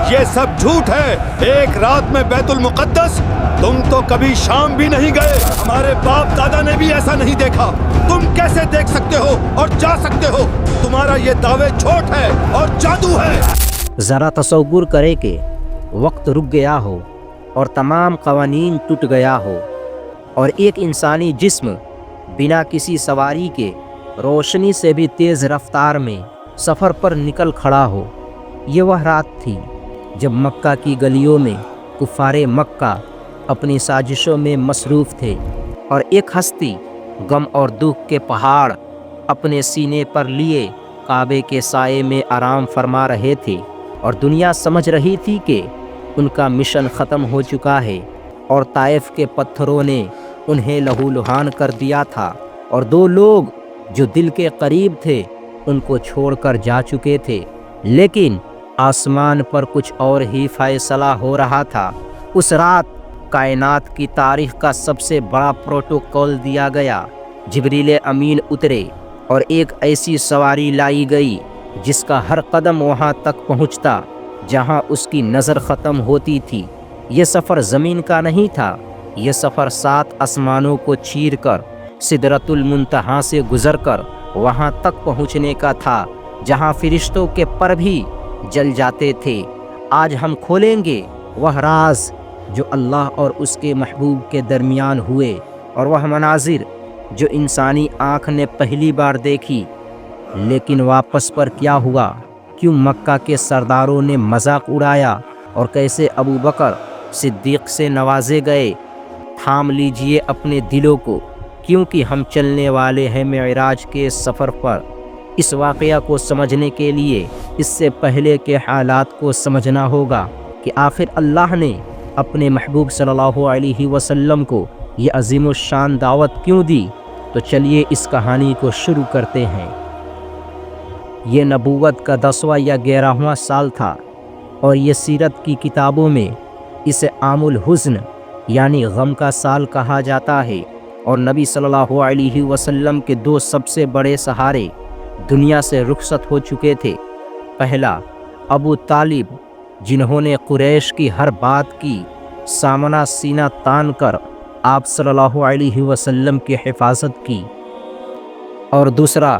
یہ سب جھوٹ ہے۔ ایک رات میں بیت المقدس؟ تم تو کبھی شام بھی نہیں گئے، ہمارے باپ دادا نے بھی ایسا نہیں دیکھا۔ تم کیسے دیکھ سکتے ہو اور جا سکتے ہو؟ تمہارا یہ دعوے جھوٹ ہے اور جادو ہے۔ ذرا تصور کرے کہ وقت رک گیا ہو اور تمام قوانین ٹوٹ گیا ہو اور ایک انسانی جسم بنا کسی سواری کے روشنی سے بھی تیز رفتار میں سفر پر نکل کھڑا ہو۔ یہ وہ رات تھی جب مکہ کی گلیوں میں کفار مکہ اپنی سازشوں میں مصروف تھے اور ایک ہستی غم اور دکھ کے پہاڑ اپنے سینے پر لیے کعبے کے سائے میں آرام فرما رہے تھے، اور دنیا سمجھ رہی تھی کہ ان کا مشن ختم ہو چکا ہے اور طائف کے پتھروں نے انہیں لہو لہان کر دیا تھا، اور دو لوگ جو دل کے قریب تھے ان کو چھوڑ کر جا چکے تھے۔ لیکن آسمان پر کچھ اور ہی فیصلہ ہو رہا تھا۔ اس رات کائنات کی تاریخ کا سب سے بڑا پروٹوکول دیا گیا۔ جبریل امین اترے اور ایک ایسی سواری لائی گئی جس کا ہر قدم وہاں تک پہنچتا جہاں اس کی نظر ختم ہوتی تھی۔ یہ سفر زمین کا نہیں تھا، یہ سفر 7 آسمانوں کو چیر کر سدرۃ المنتہا سے گزر کر وہاں تک پہنچنے کا تھا جہاں فرشتوں کے پر بھی جل جاتے تھے۔ آج ہم کھولیں گے وہ راز جو اللہ اور اس کے محبوب کے درمیان ہوئے، اور وہ مناظر جو انسانی آنکھ نے پہلی بار دیکھی۔ لیکن واپس پر کیا ہوا؟ کیوں مکہ کے سرداروں نے مذاق اڑایا اور کیسے ابو بکر صدیق سے نوازے گئے؟ تھام لیجئے اپنے دلوں کو، کیونکہ ہم چلنے والے ہیں معراج کے سفر پر۔ اس واقعہ کو سمجھنے کے لیے اس سے پہلے کے حالات کو سمجھنا ہوگا کہ آخر اللہ نے اپنے محبوب صلی اللہ علیہ وسلم کو یہ عظیم الشان دعوت کیوں دی۔ تو چلیے اس کہانی کو شروع کرتے ہیں۔ یہ نبوت کا 10واں یا 11واں سال تھا، اور یہ سیرت کی کتابوں میں اسے عام الحزن یعنی غم کا سال کہا جاتا ہے، اور نبی صلی اللہ علیہ وسلم کے 2 سب سے بڑے سہارے دنیا سے رخصت ہو چکے تھے۔ پہلا ابو طالب، جنہوں نے قریش کی ہر بات کی سامنا سینہ تان کر آپ صلی اللہ علیہ وسلم کی حفاظت کی، اور دوسرا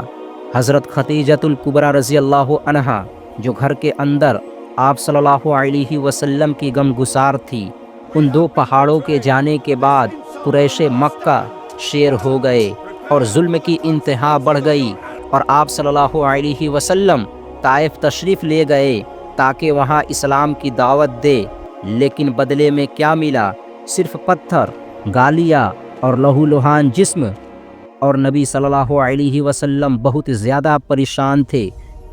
حضرت خدیجۃ الکبریٰ رضی اللہ عنہا، جو گھر کے اندر آپ صلی اللہ علیہ وسلم کی غم گسار تھی۔ ان 2 پہاڑوں کے جانے کے بعد قریش مکہ شیر ہو گئے اور ظلم کی انتہا بڑھ گئی، اور آپ صلی اللہ علیہ وسلم طائف تشریف لے گئے تاکہ وہاں اسلام کی دعوت دے۔ لیکن بدلے میں کیا ملا؟ صرف پتھر، گالیاں اور لہو لہان جسم، اور نبی صلی اللہ علیہ وسلم بہت زیادہ پریشان تھے۔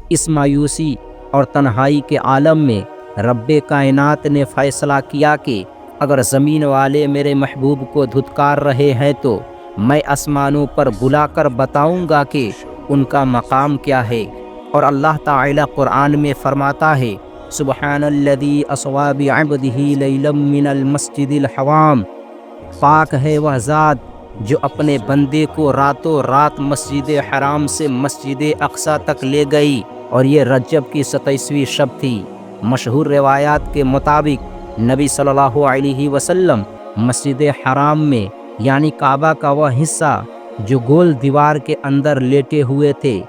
اس مایوسی اور تنہائی کے عالم میں رب کائنات نے فیصلہ کیا کہ اگر زمین والے میرے محبوب کو دھتکار رہے ہیں تو میں آسمانوں پر بلا کر بتاؤں گا کہ ان کا مقام کیا ہے۔ اور اللہ تعالی قرآن میں فرماتا ہے، سبحان الذی اسری بعبدہ لیلا من المسجد الحرام، پاک ہے وہ ذات جو اپنے بندے کو راتوں رات مسجد حرام سے مسجد اقصی تک لے گئی، اور یہ رجب کی 27ویں شب تھی۔ مشہور روایات کے مطابق نبی صلی اللہ علیہ وسلم مسجد حرام میں یعنی کعبہ کا وہ حصہ جو گول دیوار کے اندر لیٹے ہوئے تھے۔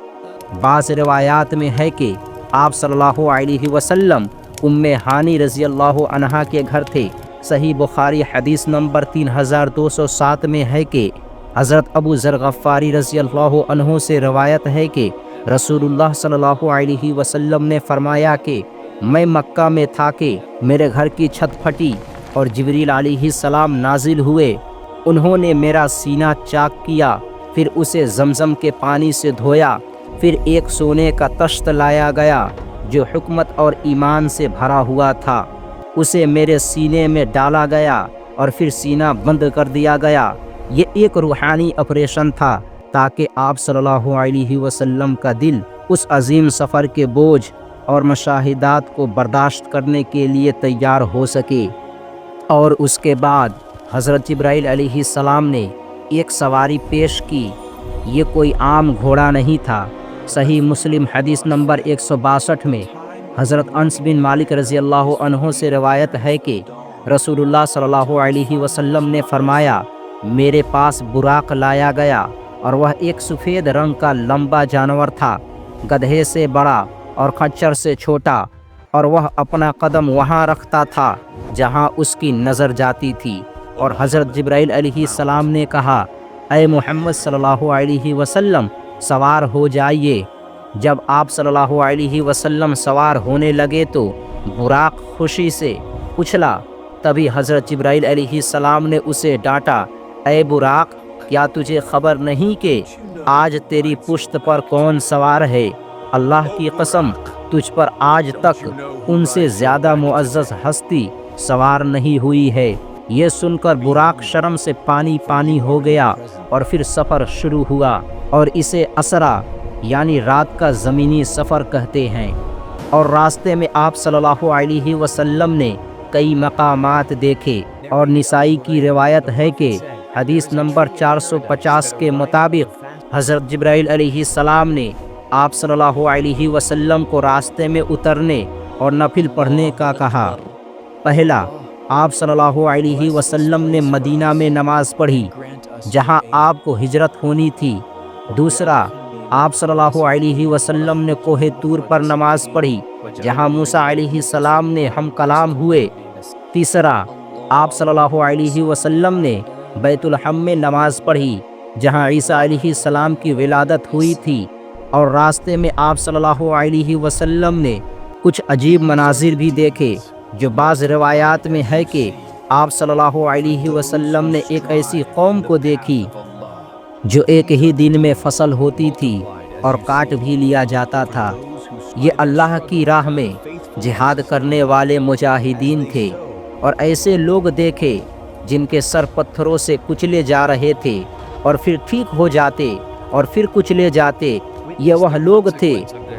بعض روایات میں ہے کہ آپ صلی اللہ علیہ وسلم ام ہانی رضی اللہ عنہا کے گھر تھے۔ صحیح بخاری حدیث نمبر 3207 میں ہے کہ حضرت ابو ذر غفاری رضی اللہ عنہ سے روایت ہے کہ رسول اللہ صلی اللہ علیہ وسلم نے فرمایا کہ میں مکہ میں تھا کہ میرے گھر کی چھت پھٹی اور جبریل علیہ السلام نازل ہوئے۔ انہوں نے میرا سینہ چاک کیا، پھر اسے زمزم کے پانی سے دھویا، پھر ایک سونے کا تشت لایا گیا جو حکمت اور ایمان سے بھرا ہوا تھا، اسے میرے سینے میں ڈالا گیا اور پھر سینہ بند کر دیا گیا۔ یہ ایک روحانی آپریشن تھا تاکہ آپ صلی اللہ علیہ وسلم کا دل اس عظیم سفر کے بوجھ اور مشاہدات کو برداشت کرنے کے لیے تیار ہو سکے۔ اور اس کے بعد حضرت جبرائیل علیہ السلام نے ایک سواری پیش کی۔ یہ کوئی عام گھوڑا نہیں تھا۔ صحیح مسلم حدیث نمبر 162 میں حضرت انس بن مالک رضی اللہ عنہ سے روایت ہے کہ رسول اللہ صلی اللہ علیہ وسلم نے فرمایا، میرے پاس براق لایا گیا اور وہ ایک سفید رنگ کا لمبا جانور تھا، گدھے سے بڑا اور خچر سے چھوٹا، اور وہ اپنا قدم وہاں رکھتا تھا جہاں اس کی نظر جاتی تھی۔ اور حضرت جبرائیل علیہ السلام نے کہا، اے محمد صلی اللہ علیہ وسلم سوار ہو جائیے۔ جب آپ صلی اللہ علیہ وسلم سوار ہونے لگے تو براق خوشی سے اچھلا۔ تبھی حضرت جبرائیل علیہ السلام نے اسے ڈانٹا، اے براق، کیا تجھے خبر نہیں کہ آج تیری پشت پر کون سوار ہے؟ اللہ کی قسم، تجھ پر آج تک ان سے زیادہ معزز ہستی سوار نہیں ہوئی ہے۔ یہ سن کر براق شرم سے پانی پانی ہو گیا اور پھر سفر شروع ہوا، اور اسے اسرا یعنی رات کا زمینی سفر کہتے ہیں۔ اور راستے میں آپ صلی اللہ علیہ وسلم نے کئی مقامات دیکھے، اور نسائی کی روایت ہے کہ حدیث نمبر 450 کے مطابق حضرت جبرائیل علیہ السلام نے آپ صلی اللہ علیہ وسلم کو راستے میں اترنے اور نفل پڑھنے کا کہا۔ پہلا، آپ صلی اللہ علیہ وسلم نے مدینہ میں نماز پڑھی جہاں آپ کو ہجرت ہونی تھی۔ دوسرا، آپ صلی اللہ علیہ وسلم نے کوہ طور پر نماز پڑھی جہاں موسیٰ علیہ السلام نے ہم کلام ہوئے۔ تیسرا، آپ صلی اللہ علیہ وسلم نے بیت الحم میں نماز پڑھی جہاں عیسیٰ علیہ السلام کی ولادت ہوئی تھی۔ اور راستے میں آپ صلی اللہ علیہ وسلم نے کچھ عجیب مناظر بھی دیکھے، جو بعض روایات میں ہے کہ آپ صلی اللہ علیہ وسلم نے ایک ایسی قوم کو دیکھی جو ایک ہی دن میں فصل ہوتی تھی اور کاٹ بھی لیا جاتا تھا۔ یہ اللہ کی راہ میں جہاد کرنے والے مجاہدین تھے۔ اور ایسے لوگ دیکھے جن کے سر پتھروں سے کچلے جا رہے تھے اور پھر ٹھیک ہو جاتے اور پھر کچلے جاتے۔ یہ وہ لوگ تھے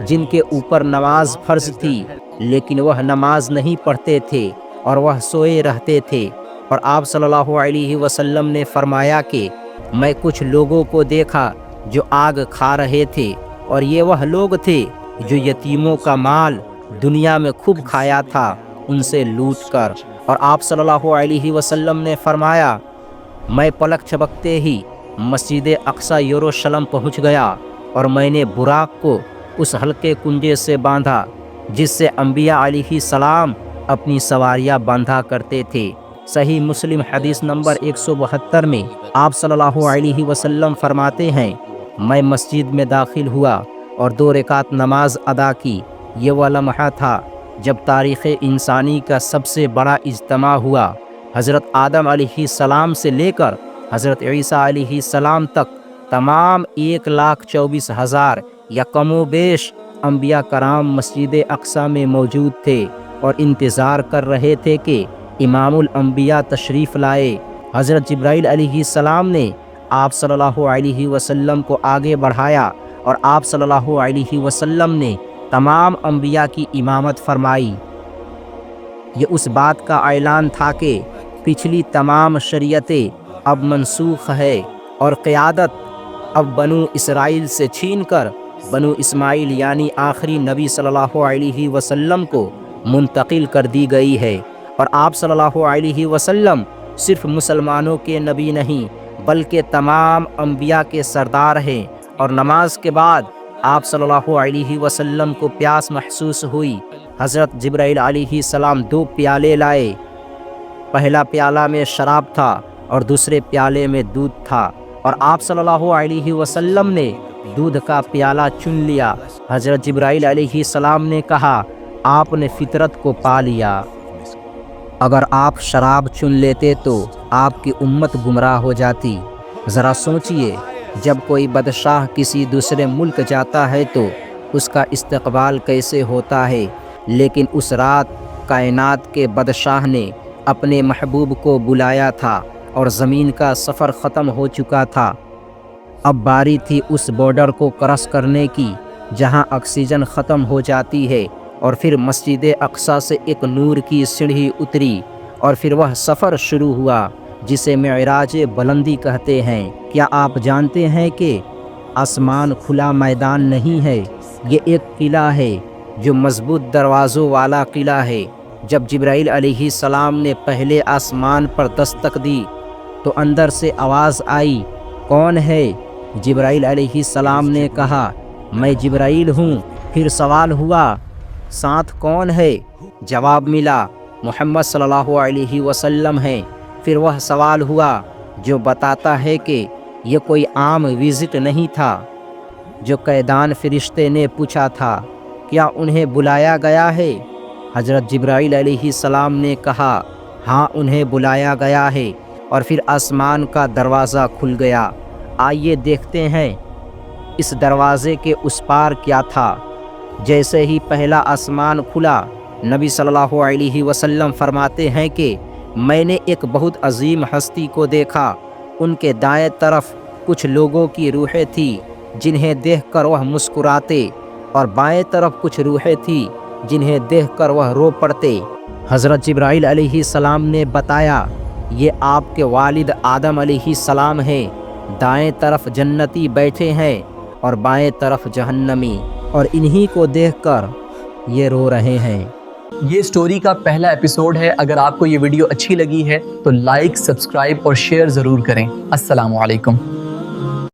جن کے اوپر نماز فرض تھی لیکن وہ نماز نہیں پڑھتے تھے اور وہ سوئے رہتے تھے۔ اور آپ صلی اللہ علیہ وسلم نے فرمایا کہ میں کچھ لوگوں کو دیکھا جو آگ کھا رہے تھے، اور یہ وہ لوگ تھے جو یتیموں کا مال دنیا میں خوب کھایا تھا ان سے لوٹ کر۔ اور آپ صلی اللہ علیہ وسلم نے فرمایا، میں پلک جھپکتے ہی مسجد اقصی یروشلم پہنچ گیا، اور میں نے براق کو اس ہلکے کنجے سے باندھا جس سے انبیاء علیہ السلام اپنی سواریاں باندھا کرتے تھے۔ صحیح مسلم حدیث نمبر 172 میں آپ صلی اللہ علیہ وسلم فرماتے ہیں، میں مسجد میں داخل ہوا اور 2 رکعت نماز ادا کی۔ یہ وہ لمحہ تھا جب تاریخ انسانی کا سب سے بڑا اجتماع ہوا۔ حضرت آدم علیہ السلام سے لے کر حضرت عیسیٰ علیہ السلام تک تمام 1,24,000 یا کم و بیش انبیاء کرام مسجد اقصی میں موجود تھے اور انتظار کر رہے تھے کہ امام الانبیاء تشریف لائے۔ حضرت جبرائیل علیہ السلام نے آپ صلی اللہ علیہ وسلم کو آگے بڑھایا، اور آپ صلی اللہ علیہ وسلم نے تمام انبیاء کی امامت فرمائی۔ یہ اس بات کا اعلان تھا کہ پچھلی تمام شریعتیں اب منسوخ ہے اور قیادت اب بنو اسرائیل سے چھین کر بنو اسماعیل یعنی آخری نبی صلی اللہ علیہ وسلم کو منتقل کر دی گئی ہے۔ اور آپ صلی اللہ علیہ وسلم صرف مسلمانوں کے نبی نہیں بلکہ تمام انبیاء کے سردار ہیں۔ اور نماز کے بعد آپ صلی اللہ علیہ وسلم کو پیاس محسوس ہوئی۔ حضرت جبرائیل علیہ السلام 2 پیالے لائے۔ پہلا پیالہ میں شراب تھا اور دوسرے پیالے میں دودھ تھا، اور آپ صلی اللہ علیہ وسلم نے دودھ کا پیالہ چن لیا۔ حضرت جبرائیل علیہ السلام نے کہا، آپ نے فطرت کو پا لیا۔ اگر آپ شراب چن لیتے تو آپ کی امت گمراہ ہو جاتی۔ ذرا سوچئے، جب کوئی بادشاہ کسی دوسرے ملک جاتا ہے تو اس کا استقبال کیسے ہوتا ہے، لیکن اس رات کائنات کے بادشاہ نے اپنے محبوب کو بلایا تھا اور زمین کا سفر ختم ہو چکا تھا۔ اب باری تھی اس بارڈر کو کراس کرنے کی جہاں آکسیجن ختم ہو جاتی ہے، اور پھر مسجد اقصی سے ایک نور کی سیڑھی اتری اور پھر وہ سفر شروع ہوا جسے معراج بلندی کہتے ہیں۔ کیا آپ جانتے ہیں کہ آسمان کھلا میدان نہیں ہے، یہ ایک قلعہ ہے جو مضبوط دروازوں والا قلعہ ہے۔ جب جبرائیل علیہ السلام نے پہلے آسمان پر دستک دی تو اندر سے آواز آئی، کون ہے؟ جبرائیل علیہ السلام نے کہا، میں جبرائیل ہوں۔ پھر سوال ہوا، ساتھ کون ہے؟ جواب ملا، محمد صلی اللہ علیہ وسلم ہے۔ پھر وہ سوال ہوا جو بتاتا ہے کہ یہ کوئی عام وزٹ نہیں تھا۔ جو قیدان فرشتے نے پوچھا تھا، کیا انہیں بلایا گیا ہے؟ حضرت جبرائیل علیہ السلام نے کہا، ہاں انہیں بلایا گیا ہے۔ اور پھر آسمان کا دروازہ کھل گیا۔ آئیے دیکھتے ہیں اس دروازے کے اس پار کیا تھا۔ جیسے ہی پہلا آسمان کھلا، نبی صلی اللہ علیہ وسلم فرماتے ہیں کہ میں نے ایک بہت عظیم ہستی کو دیکھا۔ ان کے دائیں طرف کچھ لوگوں کی روحیں تھیں جنہیں دیکھ کر وہ مسکراتے، اور بائیں طرف کچھ روحیں تھیں جنہیں دیکھ کر وہ رو پڑتے۔ حضرت جبرائیل علیہ السلام نے بتایا، یہ آپ کے والد آدم علیہ السلام ہیں۔ دائیں طرف جنتی بیٹھے ہیں اور بائیں طرف جہنمی، اور انہی کو دیکھ کر یہ رو رہے ہیں۔ یہ سٹوری کا پہلا ایپیسوڈ ہے۔ اگر آپ کو یہ ویڈیو اچھی لگی ہے تو لائک، سبسکرائب اور شیئر ضرور کریں۔ السلام علیکم۔